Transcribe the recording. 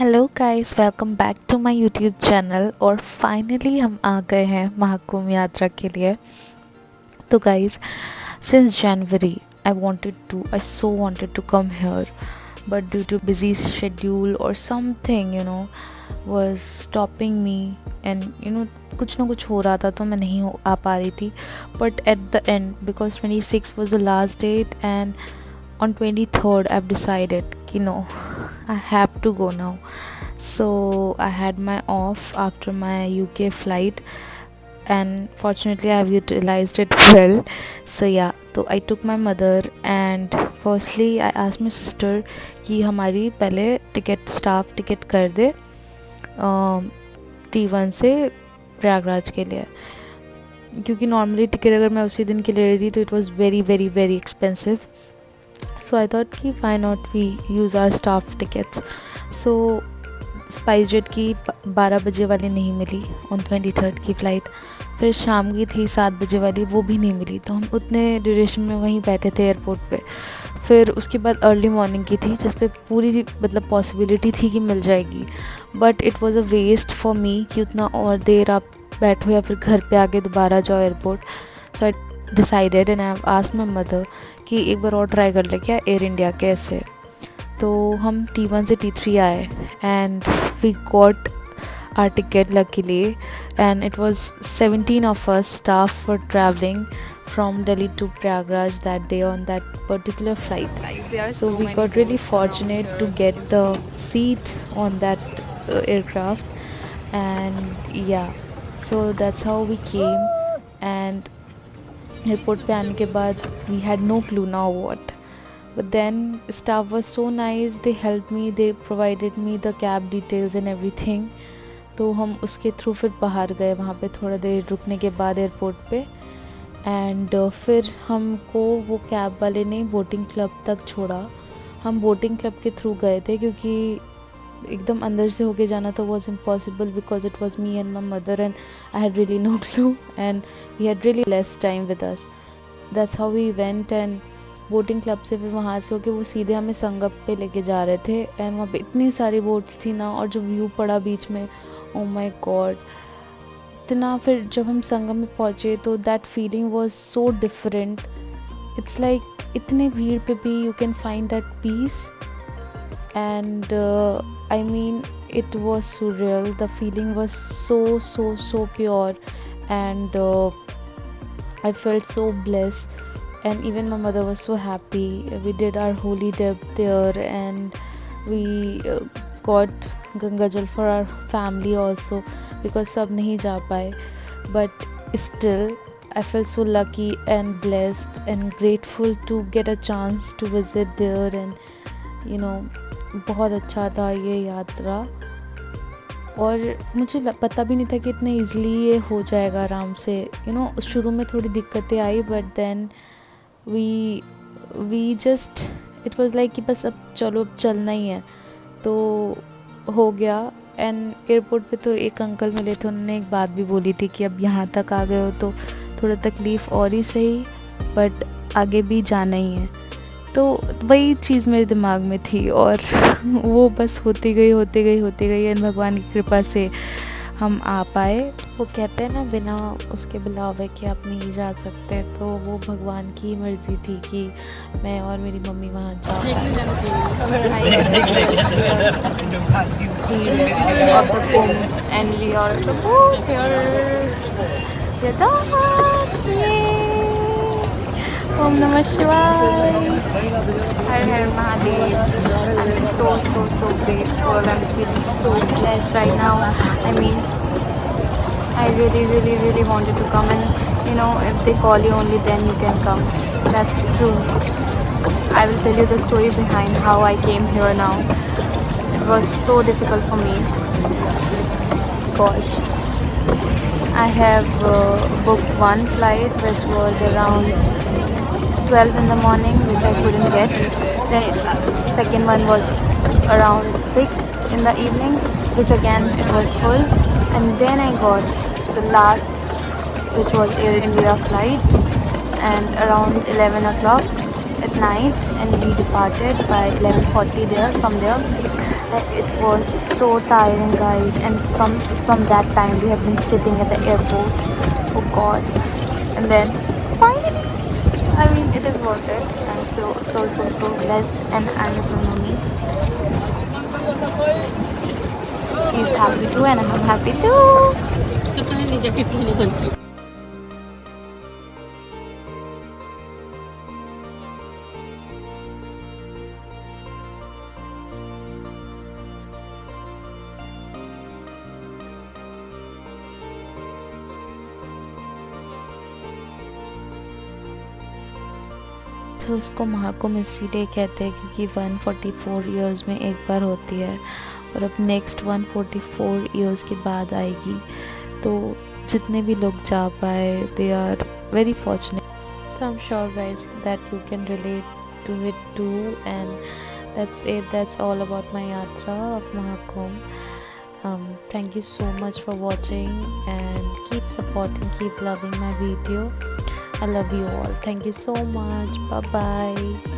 Hello guys, welcome back to my YouTube channel. और finally हम आ गए हैं महाकुंभ यात्रा के लिए। तो guys, since January I so wanted to come here, but due to busy schedule और something was stopping me. And कुछ ना कुछ हो रहा था तो मैं नहीं आ पा रही थी। But at the end, because 26 was the last date, and on 23rd I've decided कि no, I have to go now. So I had my off after my UK flight, and fortunately I have utilized it well. So yeah, so I took my mother, and firstly I asked my sister कि हमारी पहले staff ticket कर दे T1 से प्रयागराज के लिए, क्योंकि normally ticket अगर मैं उसी दिन के ले रही थी तो it was very very very expensive. So I thought कि why not we use our staff tickets. So SpiceJet की 12 बजे वाली नहीं मिली ऑन 23rd की फ़्लाइट. फिर शाम की थी 7 बजे वाली, वो भी नहीं मिली. तो हम उतने ड्यूरेशन में वहीं बैठे थे एयरपोर्ट पे. फिर उसके बाद अर्ली मॉर्निंग की थी जिस पे पूरी पॉसिबिलिटी थी कि मिल जाएगी. But it was a waste for me कि उतना और देर आप बैठो या फिर घर पे आके दोबारा जाओ airport. So I decided and I asked my mother कि एक बार और ट्राई कर ले क्या एयर इंडिया के ऐसे. तो हम T1 से T3 आए and we got our ticket luckily, and it was 17 of us staff for traveling from Delhi to Prayagraj that day on that particular flight. So we got really fortunate to get the seat on that aircraft, and yeah, so that's how we came. And airport पे आने के बाद we had no clue now what. But then staff was so nice, they helped me, they provided me the cab details and everything. तो हम उसके through फिर बाहर गए वहाँ पे थोड़ा देर रुकने के बाद एयरपोर्ट पे. एंड फिर हमको वो कैब वाले ने बोटिंग क्लब तक छोड़ा. हम बोटिंग क्लब के थ्रू गए थे क्योंकि एकदम अंदर से होके जाना तो was impossible because it was me and my mother and I had really no clue and we had really less time with us. That's how we went. And boating club से फिर वहाँ से होके वो सीधे हमें संगम पे लेके जा रहे थे. एंड वहाँ पे इतनी सारी बोट्स थी ना, और जो व्यू पड़ा बीच में, ओ माय गॉड, इतना. फिर जब हम संगम में पहुँचे तो that feeling was so different. It's like इतने भीड़ पे भी you can find that peace. And I mean, it was surreal. The feeling was so pure, and I felt so blessed. And even my mother was so happy. We did our holy dip there, and we got Ganga Jal for our family also, because sab nahi ja paye. But still I felt so lucky and blessed and grateful to get a chance to visit there. And बहुत अच्छा था ये यात्रा. और मुझे पता भी नहीं था कि इतना इजीली ये हो जाएगा आराम से. शुरू में थोड़ी दिक्कतें आई, but then we just, it was like कि बस अब चलो, अब चलना ही है. तो हो गया. एंड एयरपोर्ट पे तो एक अंकल मिले थे, उन्होंने एक बात भी बोली थी कि अब यहाँ तक आ गए हो तो थोड़ा तकलीफ़ और ही सही, बट आगे भी जाना ही है. तो वही चीज़ मेरे दिमाग में थी, और वो बस होती गई. एंड भगवान की कृपा से हम आ पाए. वो कहते हैं ना, बिना उसके बुलावे के आप नहीं जा सकते. तो वो भगवान की मर्ज़ी थी कि मैं और मेरी मम्मी वहाँ जाओ. Om Namah Shivaya. Har Har Mahadev. I'm so grateful. I'm feeling so blessed right now. I mean, I really wanted to come, and if they call you only then you can come. That's true. I will tell you the story behind how I came here now. It was so difficult for me. Gosh. I have booked one flight which was around 12 in the morning, which I couldn't get. The second one was around 6 in the evening, which again it was full. And then I got the last, which was Air India flight, and around 11 o'clock at night, and we departed by 11:40 there from there. It was so tiring, guys, and from that time we have been sitting at the airport. Oh God! And then finally, I mean, it is worth it. I'm so blessed, and I'm with my mommy. She's happy too, and I'm happy too. तो इसको महाकुंभ इसीलिए कहते हैं क्योंकि 144 years में एक बार होती है और अब नेक्स्ट 144 ईयर्स के बाद आएगी। तो जितने भी लोग जा पाए they are very fortunate. So I am sure guys that you can relate to it too and that's it, that's all about my yatra of Mahakumbh. Thank you so much for watching and keep supporting, keep loving my video. I love you all. Thank you so much. Bye bye.